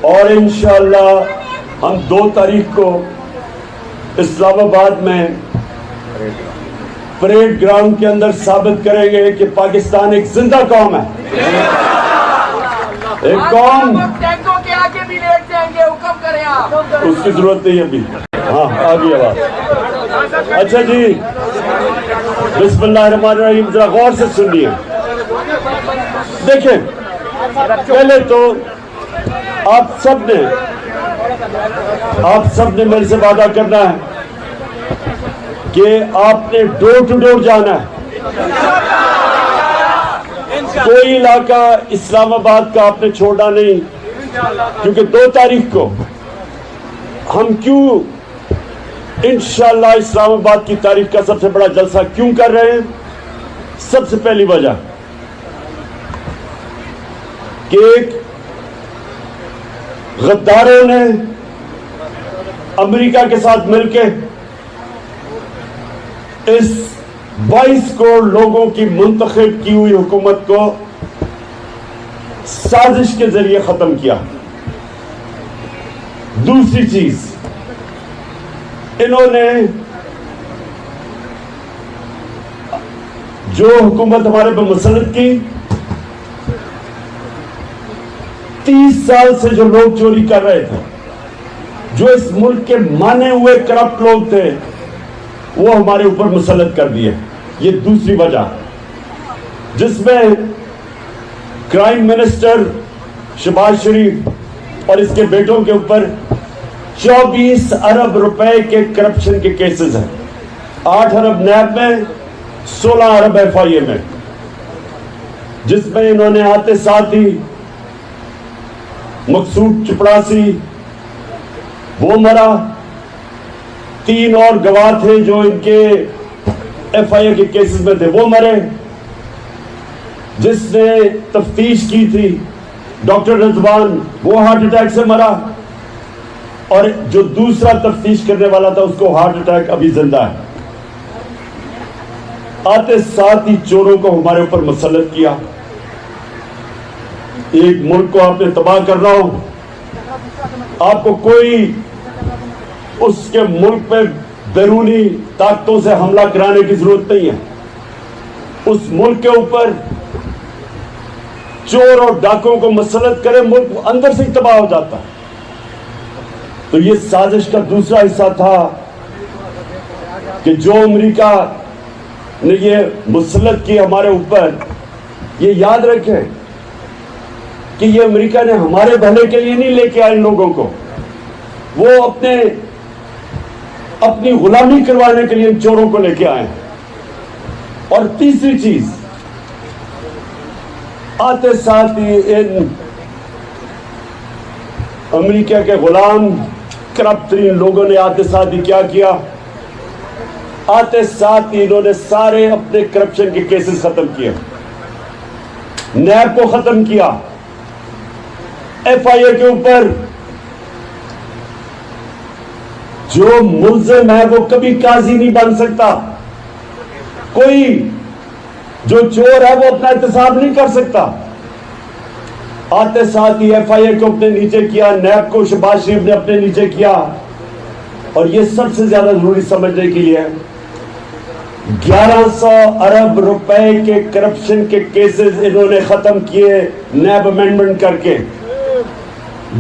और इंशाअल्लाह हम 2 तारीख को इस्लामाबाद में परेड ग्राउंड के अंदर साबित करेंगे कि पाकिस्तान एक जिंदा कौम है, एक कौम। टैंकों के आगे भी लेट जाएंगे, हुक्म करें आप। उसकी जरूरत नहीं अभी। हाँ, आ गई आवाज। अच्छा जी, बिस्मिल्लाहिर्रहमानिर्रहीम, जरा गौर से सुनिए। देखें, पहले तो आप सब ने मेरे से वादा करना है कि आपने डोर टू डोर जाना है। कोई इलाका इस्लामाबाद का आपने छोड़ना नहीं, क्योंकि 2 तारीख को हम क्यों इंशाअल्लाह इस्लामाबाद की तारीख का सबसे बड़ा जलसा क्यों कर रहे हैं? सबसे पहली वजह कि एक गद्दारों ने अमेरिका के साथ मिलकर इस 22 करोड़ लोगों की मुंतखब की हुई हुकूमत को साजिश के जरिए खत्म किया। दूसरी चीज, इन्होंने जो हुकूमत हमारे पर मुसल्लत की, 30 साल से जो लोग चोरी कर रहे थे, जो इस मुल्क के माने हुए करप्ट लोग थे, वो हमारे ऊपर मुसल्लत कर दिए। ये दूसरी वजह, जिसमें क्राइम मिनिस्टर शहबाज शरीफ और इसके बेटों के ऊपर 24 अरब रुपए के करप्शन के केसेस हैं। 8 अरब नैब में, 16 अरब FIA में, जिसमें इन्होंने आते साथ ही मकसूद चपड़ासी वो मरा, 3 और गवाह थे जो इनके FIA के केसेस में थे, वो मरे। जिसने तफ्तीश की थी डॉक्टर रिजवान, वो हार्ट अटैक से मरा, और जो दूसरा तफ्तीश करने वाला था उसको हार्ट अटैक, अभी जिंदा है। आते साथ ही चोरों को हमारे ऊपर मुसल्लत किया। एक मुल्क को आपने तबाह कर रहा हो, आपको कोई उसके मुल्क पे बैरूनी ताकतों से हमला कराने की जरूरत नहीं है। उस मुल्क के ऊपर चोर और डाकुओं को मुसल्लत करे, मुल्क अंदर से ही तबाह हो जाता। तो ये साजिश का दूसरा हिस्सा था कि जो अमेरिका ने ये मुसल्लत की हमारे ऊपर, ये याद रखें कि ये अमेरिका ने हमारे भले के लिए नहीं लेके आए इन लोगों को, वो अपनी गुलामी करवाने के लिए इन चोरों को लेके आए। और तीसरी चीज, आते साथ ही इन अमेरिका के गुलाम करप्ट लोगों ने आते साथ ही क्या किया? आते साथ ही इन्होंने सारे अपने करप्शन के केसेस खत्म किए, नैब को खत्म किया, FIA के ऊपर जो मुल्जिम है वो कभी काजी नहीं बन सकता, कोई जो चोर है वो अपना एहतसाब नहीं कर सकता। आते साथ ही FIA को अपने नीचे किया, नैब को शहबाज शरीफ ने अपने नीचे किया, और ये सबसे ज्यादा जरूरी समझने के लिए 1100 अरब रुपए के करप्शन के केसेस इन्होंने खत्म किए नैब अमेंडमेंट करके।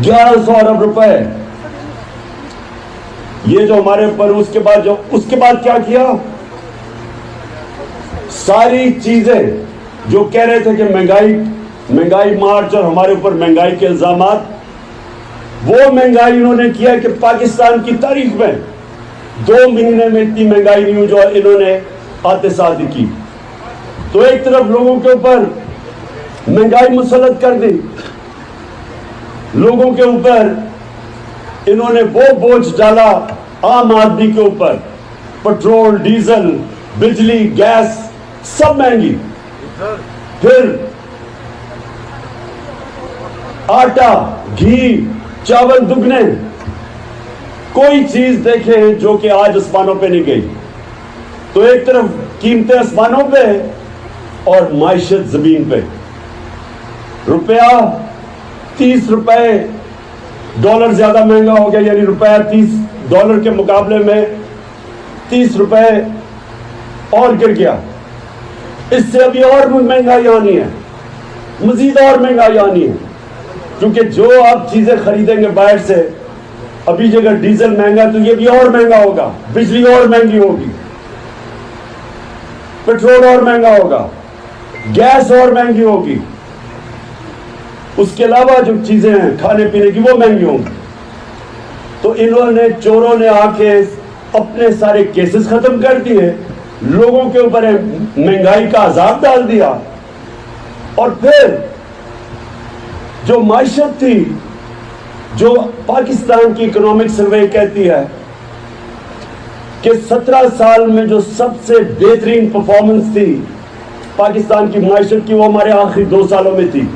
1100 अरब रुपए, ये जो हमारे ऊपर, उसके बाद क्या किया? सारी चीजें जो कह रहे थे कि महंगाई मार्च और हमारे ऊपर महंगाई के इल्जामात, वो महंगाई इन्होंने किया कि पाकिस्तान की तारीख में 2 महीने में इतनी महंगाई नहीं हुई जो इन्होंने आते साथ ही की। तो एक तरफ लोगों के ऊपर महंगाई मुसल्लत कर दी, लोगों के ऊपर इन्होंने वो बोझ डाला आम आदमी के ऊपर, पेट्रोल, डीजल, बिजली, गैस सब महंगी, फिर आटा, घी, चावल दुगने, कोई चीज देखे जो कि आज आसमानों पे नहीं गई। तो एक तरफ कीमतें आसमानों पे और माइशत जमीन पे। रुपया 30 रुपए डॉलर ज्यादा महंगा हो गया, यानी रुपया 30 डॉलर के मुकाबले में 30 रुपए और गिर गया। इससे अभी और महंगाई आनी है, मजीद और महंगाई आनी है, क्योंकि जो आप चीजें खरीदेंगे बाहर से, अभी जगह डीजल महंगा तो ये भी और महंगा होगा, बिजली और महंगी होगी, पेट्रोल और महंगा होगा, गैस और महंगी होगी, उसके अलावा जो चीजें हैं खाने पीने की वो महंगी होंगी। तो इन्होंने चोरों ने आके अपने सारे केसेस खत्म कर दिए, लोगों के ऊपर महंगाई का अजाब डाल दिया, और फिर जो माइशत थी, जो पाकिस्तान की इकोनॉमिक सर्वे कहती है कि 17 साल में जो सबसे बेहतरीन परफॉर्मेंस थी पाकिस्तान की माइशत की, वो हमारे आखिरी 2 सालों में थी।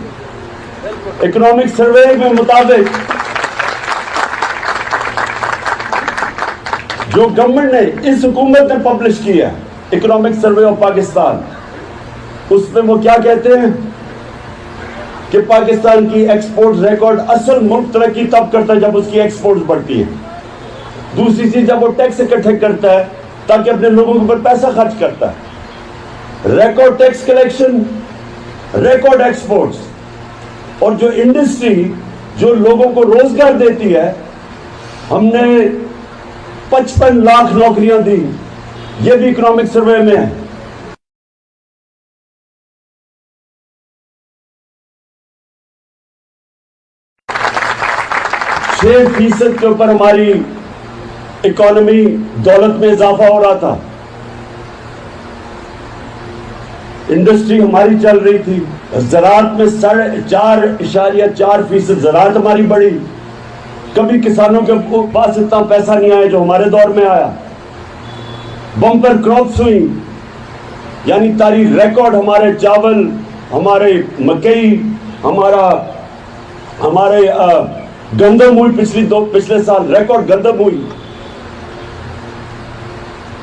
इकोनॉमिक सर्वे के मुताबिक जो गवर्नमेंट ने, इस हुकूमत ने पब्लिश किया है, इकोनॉमिक सर्वे ऑफ पाकिस्तान, उसमें वो क्या कहते हैं कि पाकिस्तान की एक्सपोर्ट रिकॉर्ड, असल मुल्क तरक्की तब करता है जब उसकी एक्सपोर्ट बढ़ती है। दूसरी चीज, जब वो टैक्स इकट्ठे करता है ताकि अपने लोगों के ऊपर पैसा खर्च करता है। Record tax collection, record exports, और जो इंडस्ट्री जो लोगों को रोजगार देती है, हमने 55 लाख नौकरियां दी, ये भी इकोनॉमिक सर्वे में है। 6% के ऊपर हमारी इकोनॉमी, दौलत में इजाफा हो रहा था। इंडस्ट्री हमारी चल रही थी, ज़राअत में 4.4% ज़राअत हमारी बढ़ी। कभी किसानों के पास इतना पैसा नहीं आया जो हमारे दौर में आया। बम्पर क्रॉप्स हुई, यानी तारीख रिकॉर्ड, हमारे चावल, हमारे मकई, हमारे गंदम हुई, पिछले साल रिकॉर्ड गंदम हुई।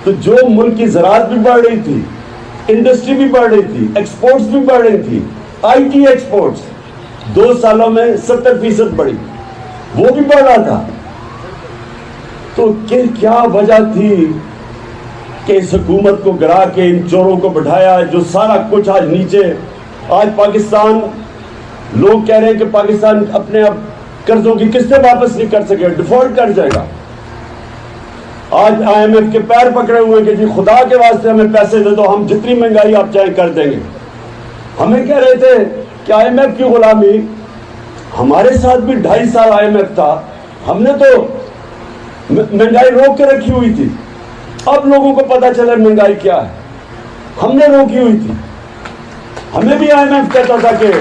तो जो मुल्क की ज़राअत भी बढ़ रही थी, इंडस्ट्री भी बढ़ रही थी, एक्सपोर्ट्स भी बढ़ रही थी, आईटी एक्सपोर्ट्स 2 सालों में 70% बढ़ी, वो भी बढ़ रहा था। तो क्या वजह थी कि इस हुकूमत को गिरा के इन चोरों को बिठाया, जो सारा कुछ आज नीचे, आज पाकिस्तान, लोग कह रहे हैं कि पाकिस्तान अपने अब कर्जों की किस्तें वापस नहीं कर सके, डिफॉल्ट कर जाएगा। आज आईएमएफ के पैर पकड़े हुए कि जी खुदा के वास्ते हमें पैसे दे दो, हम जितनी महंगाई आप चाहे कर देंगे। हमें कह रहे थे कि आईएमएफ की गुलामी, हमारे साथ भी 2.5 साल आईएमएफ था, हमने तो महंगाई रोक के रखी हुई थी। अब लोगों को पता चला महंगाई क्या है, हमने रोकी हुई थी। हमें भी आईएमएफ कहता था कि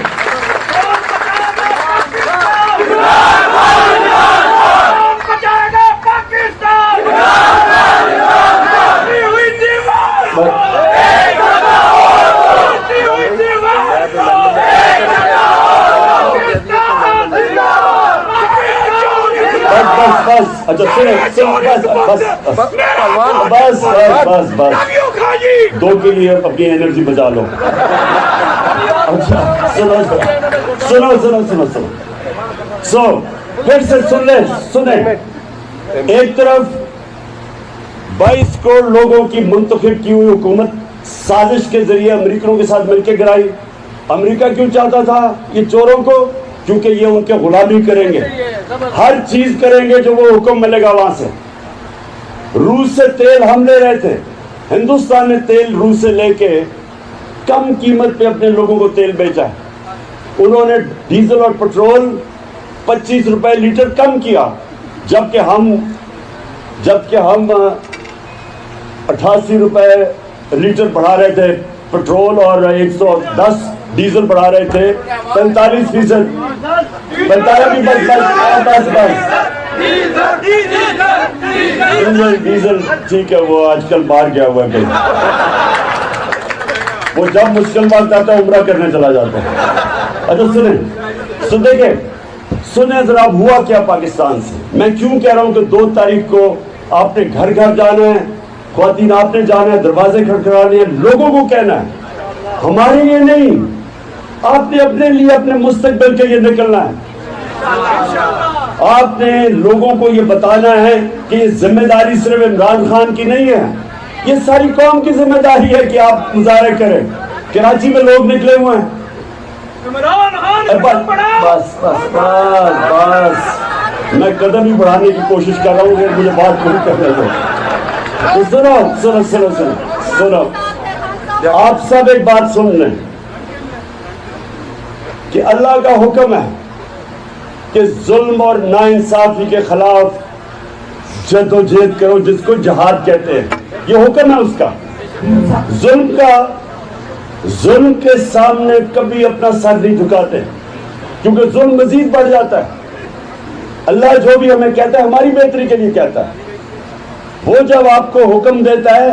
बस, अच्छा सुने, बस 2 के लिए अपनी एनर्जी बचा लो। अच्छा सुनो, फिर से सुने। एक तरफ 22 करोड़ लोगों की मुंतखब की हुई हुकूमत साजिश के जरिए अमेरिकनों के साथ मिलकर गिराई। अमेरिका क्यों चाहता था ये चोरों को? क्योंकि ये उनके गुलामी करेंगे, हर चीज करेंगे जो वो हुक्म मिलेगा वहां से। रूस से तेल हम ले रहे थे, हिंदुस्तान ने तेल रूस से लेके कम कीमत पे अपने लोगों को तेल बेचा। उन्होंने डीजल और पेट्रोल 25 रुपए लीटर कम किया, जबकि हम 88 रुपए लीटर बढ़ा रहे थे पेट्रोल और 110 डीजल बढ़ा रहे थे। 45%, 45 डीजल ठीक है, वो आजकल बाहर गया हुआ है कहीं, वो जब मुश्किल वक्त आता है उम्रा करने चला जाता है। अच्छा सुने जरा, अब हुआ क्या पाकिस्तान से। मैं क्यों कह रहा हूं कि 2 तारीख को आपने घर घर जाना है, ख्वातीन आपने जाना है, दरवाजे खड़खड़ाने हैं, लोगों को कहना है, हमारे लिए नहीं, आपने अपने लिए अपने मुस्तकबिल के लिए निकलना है। आपने लोगों को ये बताना है कि ये जिम्मेदारी सिर्फ इमरान खान की नहीं है, ये सारी कौम की जिम्मेदारी है कि आप मुजाहरे करें। कराची में लोग निकले हुए हैं। बस बस बस बस बस मैं कदम ही बढ़ाने की कोशिश कर रहा हूँ, मुझे बात पूरी करने दो। तो सुनो सुनो सुनो सुनो सुनो, आप सब एक बात सुन लें कि अल्लाह का हुक्म है कि जुल्म और नाइंसाफी के खिलाफ जद्दोजहद करो, जिसको जहाद कहते हैं। ये हुक्म है उसका। जुल्म के सामने कभी अपना सर नहीं झुकाते, क्योंकि जुल्म मजीद बढ़ जाता है। अल्लाह जो भी हमें कहता है हमारी बेहतरी के लिए कहता है। वो जब आपको हुक्म देता है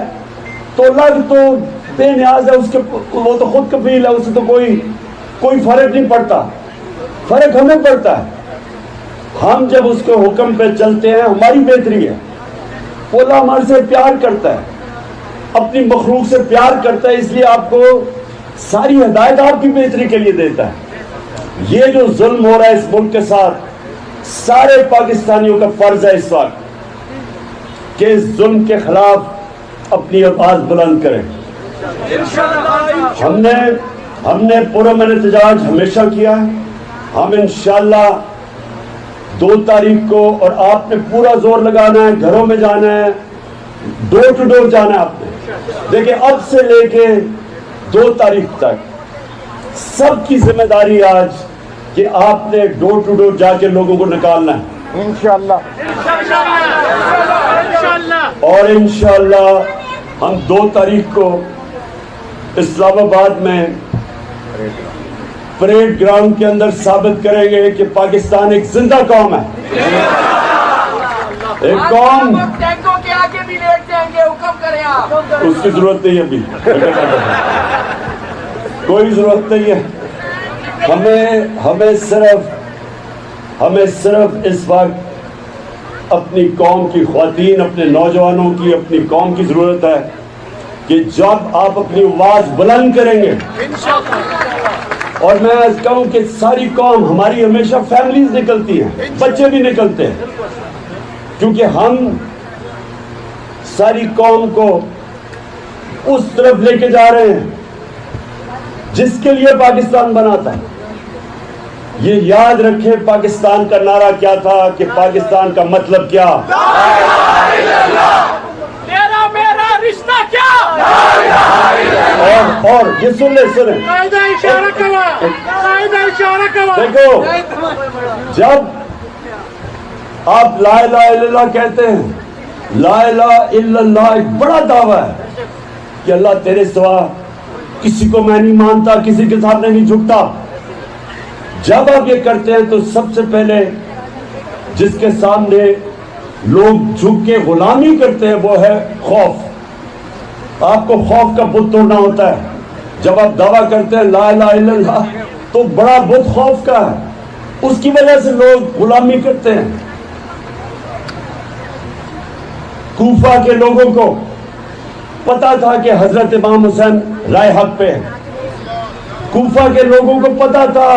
तो अल्लाह तो बेनियाज है, उसके वो तो खुद कफील है, उससे तो कोई फर्क नहीं पड़ता। फर्क हमें पड़ता है। हम जब उसके हुक्म पे चलते हैं हमारी बेहतरी है। वो अल्लाह हमारे से प्यार करता है, अपनी मखलूक से प्यार करता है, इसलिए आपको सारी हिदायत आपकी बेहतरी के लिए देता है। ये जो जुल्म हो रहा है इस मुल्क के साथ, सारे पाकिस्तानियों का फर्ज है इस वक्त कि इस जुल्म के खिलाफ अपनी आवाज बुलंद करें। हमने पुरअमन एहतजाज हमेशा किया है। हम इंशाअल्लाह 2 तारीख को, और आपने पूरा जोर लगाना है, घरों में जाना है, डोर टू डोर जाना है आपने। देखिए अब से लेके 2 तारीख तक सबकी जिम्मेदारी आज कि आपने डोर टू डोर जाके लोगों को निकालना है इंशाअल्लाह। और इंशाअल्लाह हम 2 तारीख को इस्लामाबाद में परेड ग्राउंड के अंदर साबित करेंगे कि पाकिस्तान एक जिंदा कौम है, एक कौम। टैंकों के आगे भी लेट जाएंगे, हुक्म करें आप। उसकी जरूरत नहीं है अभी, कोई जरूरत नहीं है। हमें सिर्फ इस वक्त अपनी कौम की ख्वातीन, अपने नौजवानों की, अपनी कौम की जरूरत है कि जब आप अपनी आवाज बुलंद करेंगे, और मैं कहूं कि सारी कौम हमारी हमेशा फैमिलीज निकलती हैं, बच्चे भी निकलते हैं, क्योंकि हम सारी कौम को उस तरफ लेके जा रहे हैं जिसके लिए पाकिस्तान बना था। ये याद रखें पाकिस्तान का नारा क्या था, कि पाकिस्तान का मतलब क्या, तेरा मेरा रिश्ता क्या। और ये सुने देखो, जब आप ला इलाहा इल्लल्लाह कहते हैं, ला इलाहा इल्लल्लाह एक बड़ा दावा है कि अल्लाह तेरे सिवा किसी को मैं नहीं मानता, किसी के सामने नहीं झुकता। जब आप ये करते हैं तो सबसे पहले जिसके सामने लोग झुक के गुलामी करते हैं वो है खौफ। आपको खौफ का बुत तोड़ना होता है। जब आप दावा करते हैं ला इलाहा इल्लल्लाह, तो बड़ा बुत खौफ का है, उसकी वजह से लोग गुलामी करते हैं। कूफा के लोगों को पता था कि हजरत इमाम हुसैन राय हक पे है। कूफा के लोगों को पता था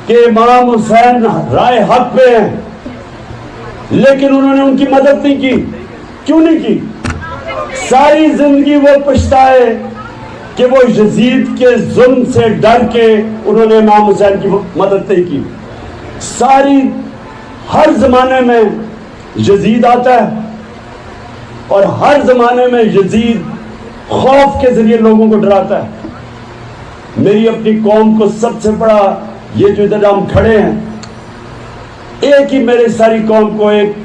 कि इमाम हुसैन राय हक पे हैं, लेकिन उन्होंने उनकी मदद नहीं की। क्यों नहीं की? सारी जिंदगी वो पछताए कि वो यजीद के जुल्म से डर के उन्होंने इमाम हुसैन की मदद नहीं की। हर जमाने में यजीद आता है, और हर जमाने में यजीद खौफ के जरिए लोगों को डराता है। मेरी अपनी कौम को सबसे बड़ा, ये जो इधर हम खड़े हैं, एक ही मेरे सारी कौम को, एक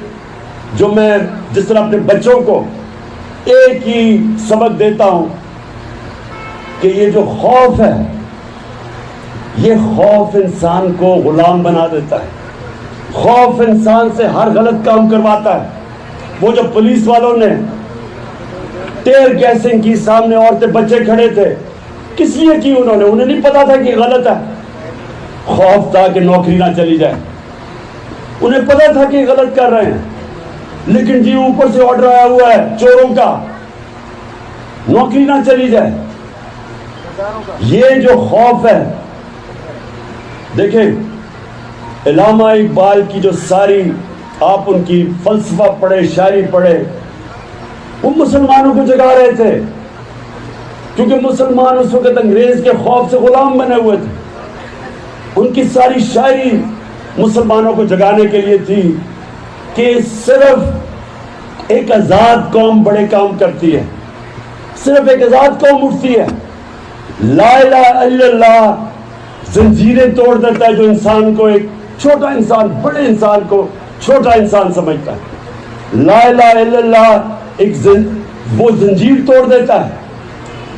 जो मैं जिस तरह अपने बच्चों को एक ही सबक देता हूं कि ये जो खौफ है, ये खौफ इंसान को गुलाम बना देता है। खौफ इंसान से हर गलत काम करवाता है। वो जो पुलिस वालों ने टेयर गैसिंग की, सामने औरतें बच्चे खड़े थे, किस लिए की? उन्हें नहीं पता था कि गलत है। खौफ था कि नौकरी ना चली जाए। उन्हें पता था कि गलत कर रहे हैं, लेकिन जी ऊपर से ऑर्डर आया हुआ है चोरों का, नौकरी ना चली जाए। ये जो खौफ है, देखें इलामा इकबाल की जो सारी आप उनकी फलसफा पढ़े, शायरी पढ़े, वो मुसलमानों को जगा रहे थे, क्योंकि मुसलमान उस वक्त अंग्रेज के खौफ से गुलाम बने हुए थे। उनकी सारी शायरी मुसलमानों को जगाने के लिए थी कि सिर्फ एक आजाद कौम बड़े काम करती है, सिर्फ एक आजाद कौम उठती है। ला इलाहा इल्लल्लाह जंजीरें तोड़ देता है जो इंसान को, एक छोटा इंसान बड़े इंसान को छोटा इंसान समझता है। ला इलाहा इल्लल्लाह वो जंजीर तोड़ देता है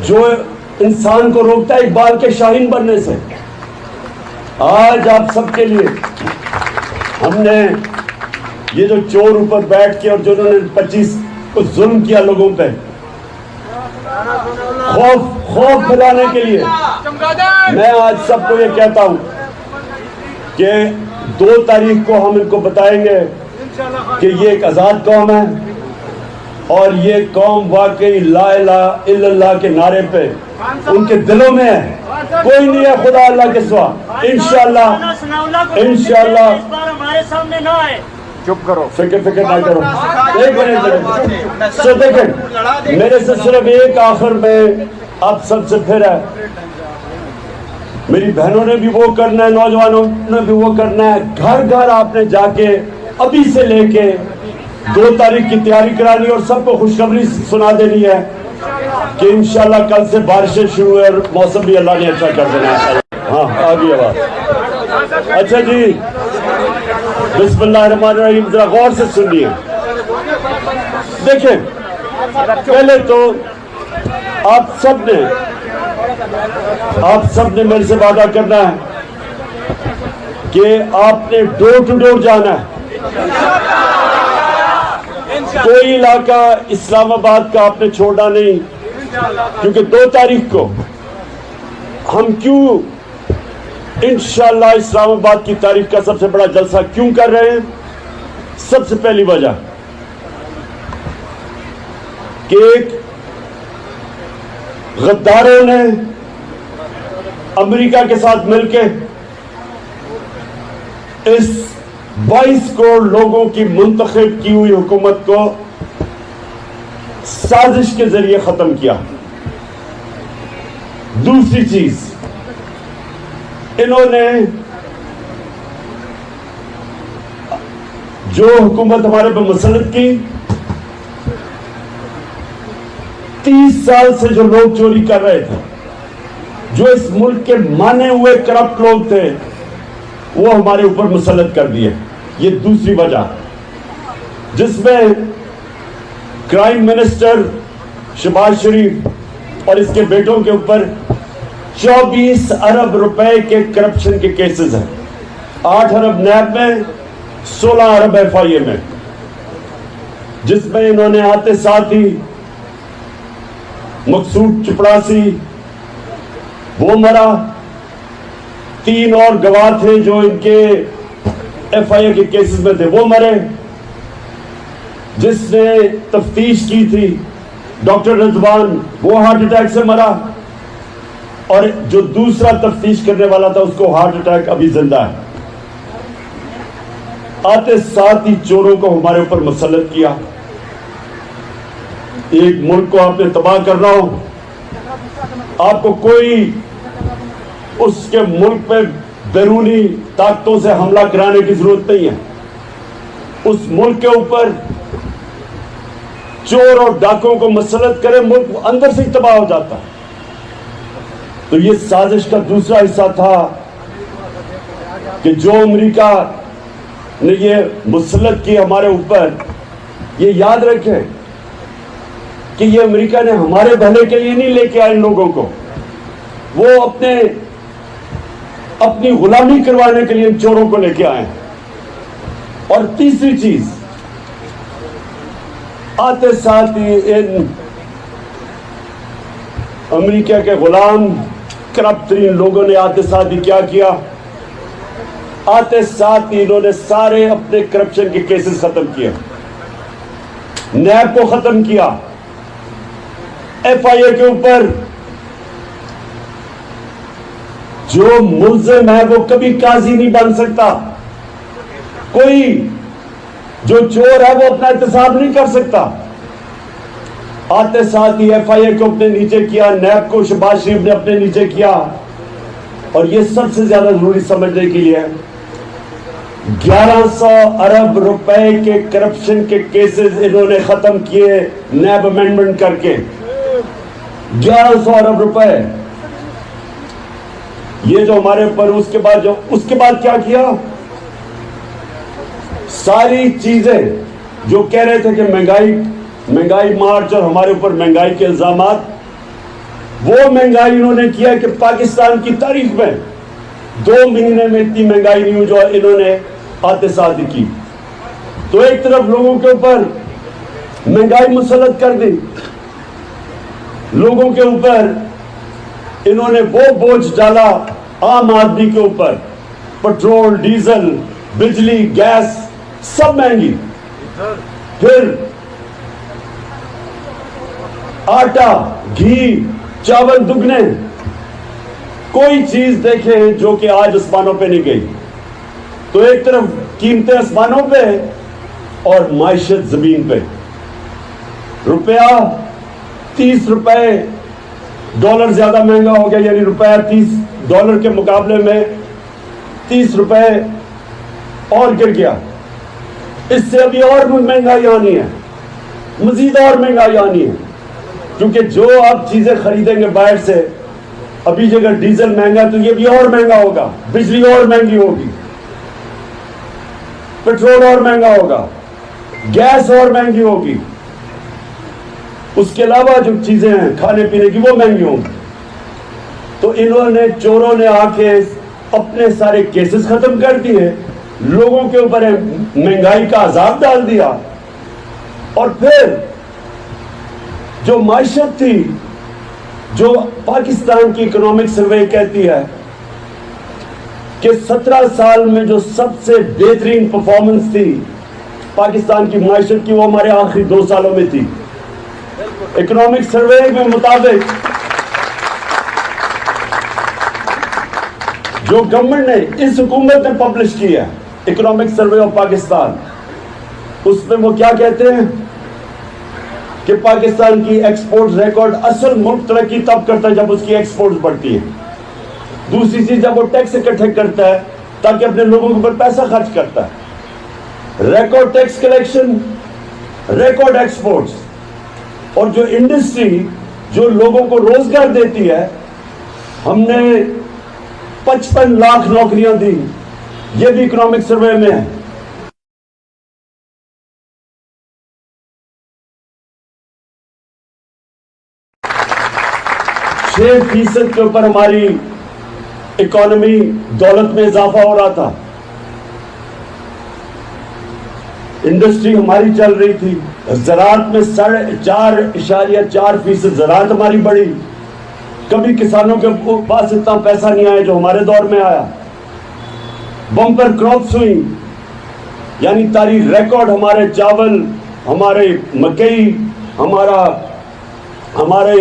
जो इंसान को रोकता है इकबाल के शाहीन बनने से। आज आप सबके लिए हमने ये जो चोर ऊपर बैठ के और जिन्होंने 25 को जुल्म किया लोगों पे, खौफ दिलाने के लिए मैं आज सबको ये कहता हूं कि 2 तारीख को हम इनको बताएंगे कि ये एक आजाद कौम है और ये कौम वाकई ला इलाहा इल्लल्लाह के नारे पे उनके दिलों में है, कोई नहीं है खुदा अल्लाह के सिवा। इंशाअल्लाह हमारे सामने ना आए। चुप करो, फिक्र ना करो, एक मिनट। सो देखें, मेरे से सिर्फ एक आखिर में आप सबसे फिर है, मेरी बहनों ने भी वो करना है, नौजवानों ने भी वो करना है। घर घर आपने जाके अभी से लेके 2 तारीख की तैयारी करानी और सबको खुशखबरी सुना देनी है कि इंशाल्लाह कल से बारिशें शुरू है और मौसम भी अल्लाह ने अच्छा कर देना है। हाँ, आ गई आवाज। अच्छा जी, बिस्मिल्लाहिर्रहमानिर्रहीम, जरा गौर से सुनिए। देखें, पहले तो आप सब ने मेरे से वादा करना है कि आपने डोर टू डोर जाना है। कोई इलाका इस्लामाबाद का आपने छोड़ना नहीं, क्योंकि 2 तारीख को हम क्यों इंशाअल्लाह इस्लामाबाद की तारीख का सबसे बड़ा जलसा क्यों कर रहे हैं? सबसे पहली वजह कि एक गद्दारों ने अमेरिका के साथ मिलकर इस 22 करोड़ लोगों की मुंतखब की हुई हुकूमत को साजिश के जरिए खत्म किया। दूसरी चीज, इन्होंने जो हुकूमत हमारे पर मुसल्लत की, 30 साल से जो लोग चोरी कर रहे थे, जो इस मुल्क के माने हुए करप्ट लोग थे, वो हमारे ऊपर मुसल्लत कर दिए। ये दूसरी वजह, जिसमें क्राइम मिनिस्टर शहबाज शरीफ और इसके बेटों के ऊपर 24 अरब रुपए के करप्शन के केसेस हैं। 8 अरब नैब में, 16 अरब FIA में, जिसमें इन्होंने आते साथ ही मकसूद चपड़ासी वो मरा, 3 और गवाह थे जो इनके FIA के केसेस में थे, वो मरे। जिसने तफ्तीश की थी डॉक्टर रिजवान, वो हार्ट अटैक से मरा, और जो दूसरा तफ्तीश करने वाला था उसको हार्ट अटैक, अभी जिंदा है। आते साथ ही चोरों को हमारे ऊपर मुसल्लत किया। एक मुल्क को आपने तबाह करना हो, आपको कोई उसके मुल्क पे बैरूनी ताकतों से हमला कराने की जरूरत नहीं है। उस मुल्क के ऊपर चोर और डाकुओं को मुसल्लत करे, मुल्क अंदर से ही तबाह हो जाता। तो ये साजिश का दूसरा हिस्सा था कि जो अमेरिका ने ये मुसल्लत की हमारे ऊपर, ये याद रखें कि ये अमेरिका ने हमारे भले के लिए नहीं लेके आए इन लोगों को, वो अपनी गुलामी करवाने के लिए इन चोरों को लेके आए। और तीसरी चीज, आते साथ ही इन अमेरिका के गुलाम करप्ट तरीन लोगों ने आते साथ ही क्या किया? आते साथ ही इन्होंने सारे अपने करप्शन के केसेस खत्म किए, नैब को खत्म किया, FIA के ऊपर जो मुल्जिम है वो कभी काजी नहीं बन सकता। कोई जो चोर है वो अपना एहतसाब नहीं कर सकता। आते साथ ही FIA को अपने नीचे किया, नैब को शहबाज शरीफ ने अपने नीचे किया, और ये सबसे ज्यादा जरूरी समझने के लिए 1100 अरब रुपए के करप्शन के केसेस इन्होंने खत्म किए नैब अमेंडमेंट करके। 1100 अरब रुपए ये जो हमारे ऊपर, उसके बाद क्या किया? सारी चीजें जो कह रहे थे कि महंगाई मार्च और हमारे ऊपर महंगाई के इल्जामात, वो महंगाई इन्होंने किया कि पाकिस्तान की तारीख में 2 महीने में इतनी महंगाई नहीं हुई जो इन्होंने आते साथ की। तो एक तरफ लोगों के ऊपर महंगाई मुसल्लत कर दी, लोगों के ऊपर इन्होंने वो बोझ डाला आम आदमी के ऊपर, पेट्रोल, डीजल, बिजली, गैस सब महंगी। फिर आटा, घी, चावल दुगने, कोई चीज देखे जो कि आज आसमानों पे नहीं गई। तो एक तरफ कीमतें आसमानों पे और माइशत जमीन पे। रुपया 30 रुपए डॉलर ज्यादा महंगा हो गया, यानी रुपया 30 डॉलर के मुकाबले में 30 रुपए और गिर गया। इससे अभी और महंगाई आनी है, मजीद और महंगाई आनी है, क्योंकि जो आप चीजें खरीदेंगे बाहर से, अभी जगह डीजल महंगा तो ये भी और महंगा होगा, बिजली और महंगी होगी, पेट्रोल और महंगा होगा, गैस और महंगी होगी, उसके अलावा जो चीजें हैं खाने पीने की वो महंगी होंगी। तो इन्होंने, चोरों ने आके अपने सारे केसेस खत्म कर दिए, लोगों के ऊपर महंगाई का अजाब डाल दिया, और फिर जो माइशत थी, जो पाकिस्तान की इकोनॉमिक सर्वे कहती है कि 17 साल में जो सबसे बेहतरीन परफॉर्मेंस थी पाकिस्तान की माइशत की, वो हमारे आखिरी 2 सालों में थी। इकोनॉमिक सर्वे के मुताबिक जो गवर्नमेंट ने, इस हुकूमत ने पब्लिश किया है, इकोनॉमिक सर्वे ऑफ पाकिस्तान, उसमें वो क्या कहते हैं कि पाकिस्तान की एक्सपोर्ट रिकॉर्ड, असल मुल्क तरक्की तब करता है जब उसकी एक्सपोर्ट बढ़ती है। दूसरी चीज, जब वो टैक्स इकट्ठे करता है ताकि अपने लोगों के ऊपर पैसा खर्च करता है। Record tax collection, record exports, और जो इंडस्ट्री जो लोगों को रोजगार देती है, हमने 55 लाख नौकरियां दी, ये भी इकोनॉमिक सर्वे में है। 6% के ऊपर हमारी इकोनॉमी, दौलत में इजाफा हो रहा था। इंडस्ट्री हमारी चल रही थी, ज़राअत में 4.4% ज़राअत हमारी बढ़ी। कभी किसानों के पास इतना पैसा नहीं आया जो हमारे दौर में आया। बम्पर क्रॉप्स हुई, यानी तारीख रिकॉर्ड, हमारे चावल, हमारे मकई, हमारे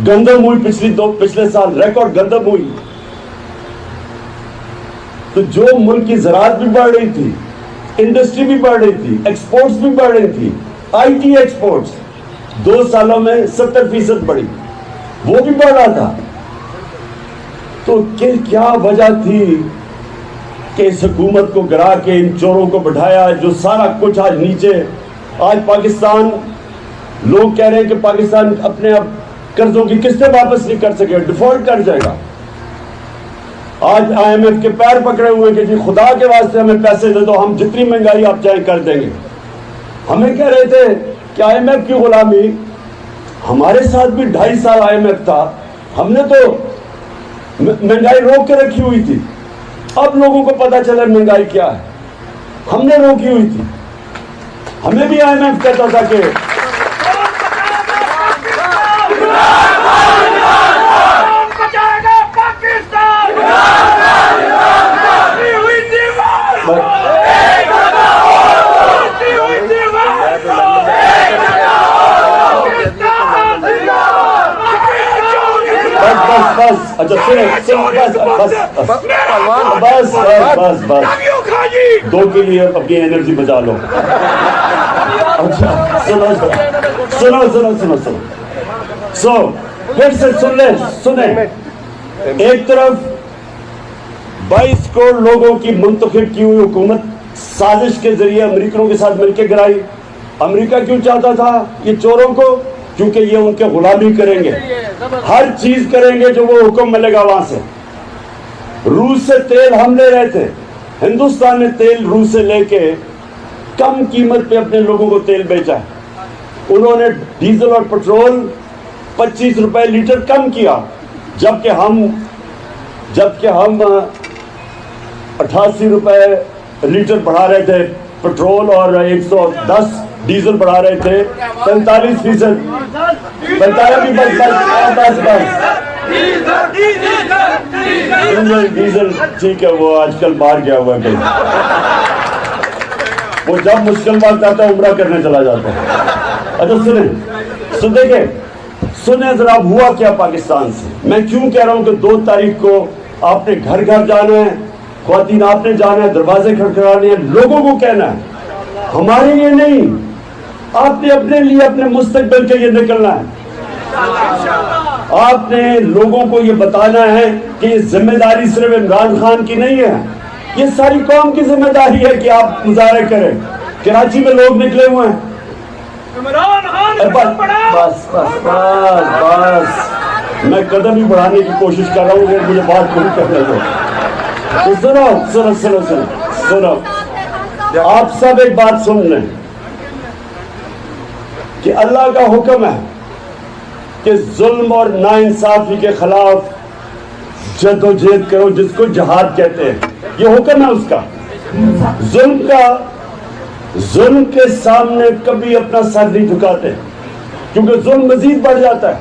गंदम हुई, पिछले साल रिकॉर्ड गंदम हुई। तो जो मुल्क की ज़राअत भी बढ़ रही थी, इंडस्ट्री भी बढ़ रही थी, एक्सपोर्ट्स भी बढ़ रही थी, IT एक्सपोर्ट्स 2 सालों में 70% बढ़ी, वो भी बढ़ रहा था। तो क्या वजह थी कि इस हुकूमत को गिरा के इन चोरों को बैठाया, जो सारा कुछ आज नीचे, आज पाकिस्तान, लोग कह रहे हैं कि पाकिस्तान अपने अब कर्जों की किस्तें वापस नहीं कर सके, डिफॉल्ट कर जाएगा। आज IMF के पैर पकड़े हुए कि जी खुदा के वास्ते हमें पैसे दे दो, हम जितनी महंगाई आप चाहे कर देंगे। हमें कह रहे थे कि IMF की गुलामी, हमारे साथ भी 2.5 साल IMF था, हमने तो महंगाई रोक के रखी हुई थी। अब लोगों को पता चला महंगाई क्या है, हमने रोकी हुई थी। हमें भी IMF कहता था कि बस अच्छा सुने बस दो के लिए अपनी एनर्जी बचा लो। अच्छा सुनो फिर से सुने एक तरफ 22 करोड़ लोगों की मुंतखब की हुई हुकूमत साजिश के जरिए अमेरिकनों के साथ मिलकर गिराई। अमेरिका क्यों चाहता था ये चोरों को? क्योंकि ये उनके गुलामी करेंगे, हर चीज करेंगे जो वो हुक्म मिलेगा वहां से। रूस से तेल हम ले रहे थे, हिंदुस्तान ने तेल रूस से लेके कम कीमत पे अपने लोगों को तेल बेचा। उन्होंने डीजल और पेट्रोल 25 रुपए लीटर कम किया, जबकि हम 88 रुपए लीटर बढ़ा रहे थे पेट्रोल और 110 डीजल बढ़ा रहे थे। 45% बताया भी बस डीजल ठीक है, वो आजकल बाहर गया हुआ है कहीं, वो जब मुश्किल वक्त आता है उम्रा करने चला जाता है। अच्छा सुने जरा हुआ क्या पाकिस्तान से। मैं क्यों कह रहा हूं कि 2 तारीख को आपने घर घर जाना है, ख्वातीन आपने जाना है, दरवाजे खड़खड़ाने हैं, लोगों को कहना है हमारे लिए नहीं, आपने अपने लिए अपने मुस्तकबिल के लिए निकलना है। आपने लोगों को ये बताना है कि ये जिम्मेदारी सिर्फ इमरान खान की नहीं है, ये सारी कौम की जिम्मेदारी है कि आप मुजाहरे करें। कराची में लोग निकले हुए हैं, बस मैं कदम ही बढ़ाने की कोशिश कर रहा हूँ, मुझे बात पूरी करने दो। तो सुनो आप सब एक बात सुन लें कि अल्लाह का हुक्म है कि जुल्म और नाइंसाफी के खिलाफ जद्दोजहद करो, जिसको जहाद कहते हैं, ये हुक्म है उसका। जुल्म के सामने कभी अपना सर नहीं झुकाते, क्योंकि जुल्म मजीद बढ़ जाता है।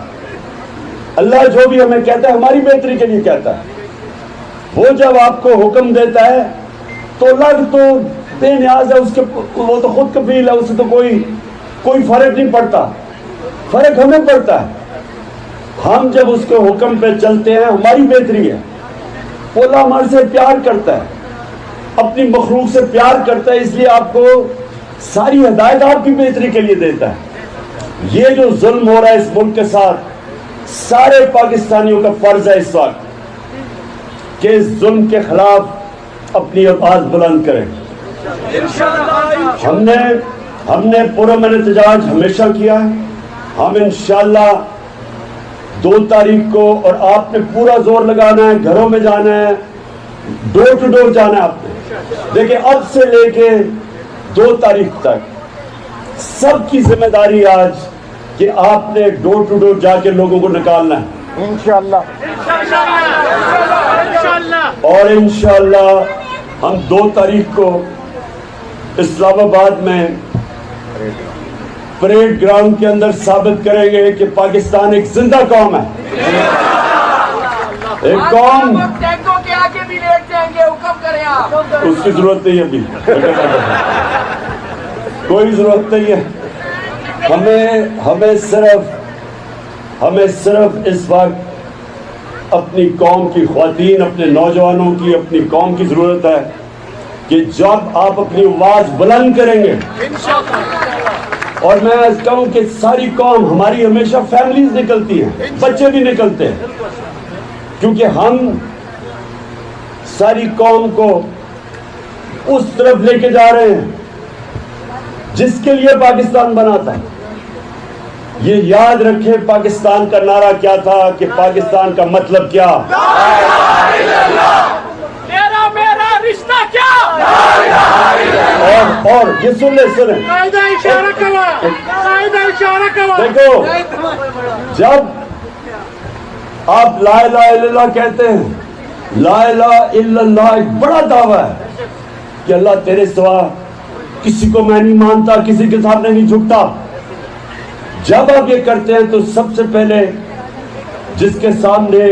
अल्लाह जो भी हमें कहता है हमारी बेहतरी के लिए कहता है। वो जब आपको हुक्म देता है तो अल्लाह तो बेनियाज है, उसके वो तो खुद कफील है, उससे तो कोई फर्क नहीं पड़ता। फर्क हमें पड़ता है, हम जब उसके हुक्म पे चलते हैं हमारी बेहतरी है। वो अल्लाह हमारे से प्यार करता है, अपनी मखलूक से प्यार करता है, इसलिए आपको सारी हिदायत आपकी बेहतरी के लिए देता है। ये जो जुल्म हो रहा है इस मुल्क के साथ, सारे पाकिस्तानियों का फर्ज है इस वक्त कि इस जुल्म के खिलाफ अपनी आवाज बुलंद करें। हमने पुरअमन एहतजाज हमेशा किया है, हम इंशाअल्लाह 2 तारीख को, और आपने पूरा जोर लगाना है, घरों में जाना है, डोर टू डोर जाना है आपने। देखिए अब से लेके 2 तारीख तक सबकी जिम्मेदारी आज कि आपने डोर टू डोर जाके लोगों को निकालना है इंशाअल्लाह। और इंशाअल्लाह हम 2 तारीख को इस्लामाबाद में परेड ग्राउंड के अंदर साबित करेंगे कि पाकिस्तान एक जिंदा कौम है, एक कौम। टैंकों के आगे भी लेट जाएंगे, हुक्म करें आप। उसकी जरूरत नहीं अभी, कोई जरूरत नहीं है। हमें सिर्फ इस वक्त अपनी कौम की ख्वातीन, अपने नौजवानों की, अपनी कौम की जरूरत है कि जब आप अपनी आवाज बुलंद करेंगे, और मैं कहूं कि सारी कौम हमारी हमेशा फैमिलीज निकलती हैं, बच्चे भी निकलते हैं, क्योंकि हम सारी कौम को उस तरफ लेके जा रहे हैं जिसके लिए पाकिस्तान बना था। ये याद रखें पाकिस्तान का नारा क्या था, कि पाकिस्तान का मतलब क्या। तेरा मेरा रिश्ता क्या। और ये सुने देखो, जब आप ला इलाहा इल्लल्लाह कहते हैं, ला इलाहा इल्लल्लाह एक बड़ा दावा है कि अल्लाह तेरे सिवा किसी को मैं नहीं मानता, किसी के सामने नहीं झुकता। जब आप ये करते हैं तो सबसे पहले जिसके सामने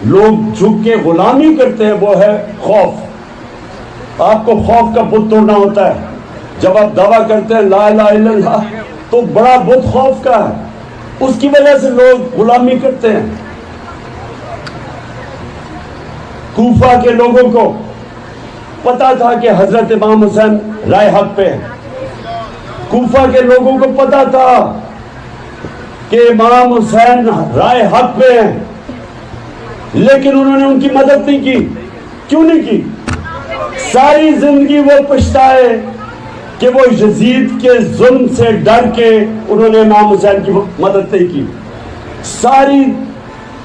लोग झुक के गुलामी करते हैं वो है खौफ। आपको खौफ का बुत तोड़ना होता है। जब आप दावा करते हैं ला इलाहा इल्लल्लाह, तो बड़ा बुत खौफ का है, उसकी वजह से लोग गुलामी करते हैं। कूफा के लोगों को पता था कि हजरत इमाम हुसैन राय हक पे है। कूफा के लोगों को पता था कि इमाम हुसैन राय हक पे हैं, लेकिन उन्होंने उनकी मदद नहीं की। क्यों नहीं की? सारी जिंदगी वो पछताए कि वो यजीद के जुल्म से डर के उन्होंने इमाम हुसैन की मदद नहीं की।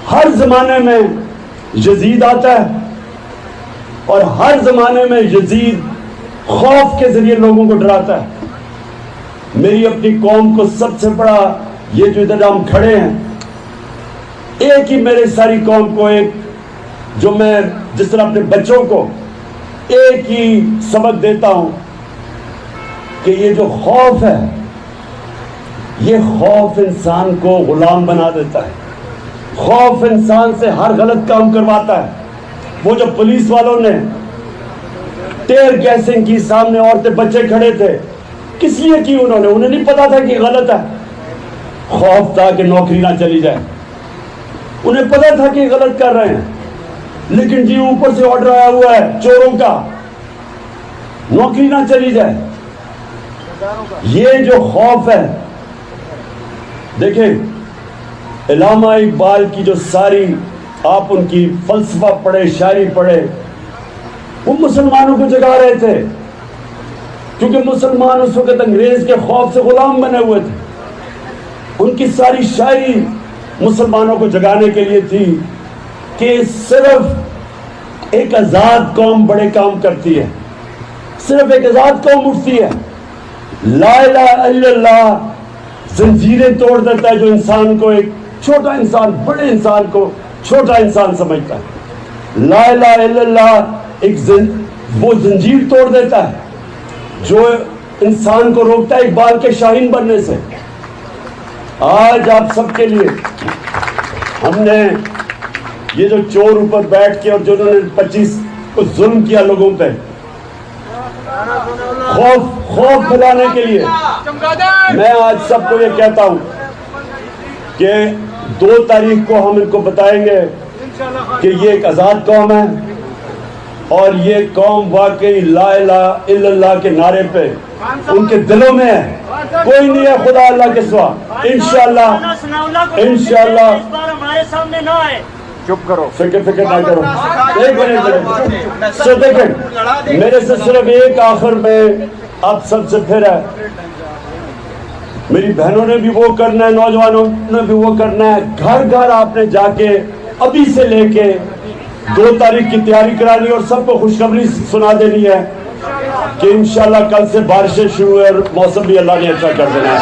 हर जमाने में यजीद आता है और हर जमाने में यजीद खौफ के जरिए लोगों को डराता है। मेरी अपनी कौम को सबसे बड़ा, ये जो इधर हम खड़े हैं, एक ही मेरे सारी कौम को, एक जो मैं जिस तरह अपने बच्चों को एक ही सबक देता हूं कि ये जो खौफ है, ये खौफ इंसान को गुलाम बना देता है। खौफ इंसान से हर गलत काम करवाता है। वो जो पुलिस वालों ने टेयर गैसिंग की, सामने औरतें बच्चे खड़े थे, किस लिए की? उन्हें नहीं पता था कि गलत है। खौफ था कि नौकरी ना चली जाए। उन्हें पता था कि गलत कर रहे हैं, लेकिन जी ऊपर से ऑर्डर आया हुआ है चोरों का, नौकरी ना चली जाए। ये जो खौफ है, देखिए इल्लामा इकबाल की जो सारी, आप उनकी फलसफा पढ़े, शायरी पढ़े, वो मुसलमानों को जगा रहे थे, क्योंकि मुसलमान उस वक्त अंग्रेज के खौफ से गुलाम बने हुए थे। उनकी सारी शायरी मुसलमानों को जगाने के लिए थी कि सिर्फ एक आजाद कौम बड़े काम करती है, सिर्फ एक आजाद कौम उठती है। ला इलाहा इल्लल्लाह जंजीरें तोड़ देता है जो इंसान को, एक छोटा इंसान बड़े इंसान को छोटा इंसान समझता है। ला इलाहा इल्लल्लाह वो जंजीर तोड़ देता है जो इंसान को रोकता है इकबाल के शाहीन बनने से। आज आप सबके लिए हमने ये जो चोर ऊपर बैठ के और जो उन्होंने 25 को जुल्म किया लोगों पे, खौफ फैलाने के लिए, मैं आज सबको ये कहता हूं कि 2 तारीख को हम इनको बताएंगे कि ये एक आजाद कौम है और ये कौम वाकई ला इलाहा इल्लल्लाह के नारे पे उनके दिलों में है। कोई नहीं है खुदा अल्लाह के सिवा। इंशाअल्लाह हमारे सामने ना आए। चुप करो, फिक्र ना करो। एक मिनट सो देखें, मेरे से सिर्फ एक आखिर में आप सबसे फिर है, मेरी बहनों ने भी वो करना है, नौजवानों ने भी वो करना है। घर घर आपने जाके अभी से लेके 2 तारीख की तैयारी करानी और सबको खुशखबरी सुना देनी है कि इंशाल्लाह कल से बारिशें शुरू है और मौसम भी अल्लाह ने अच्छा कर देना है।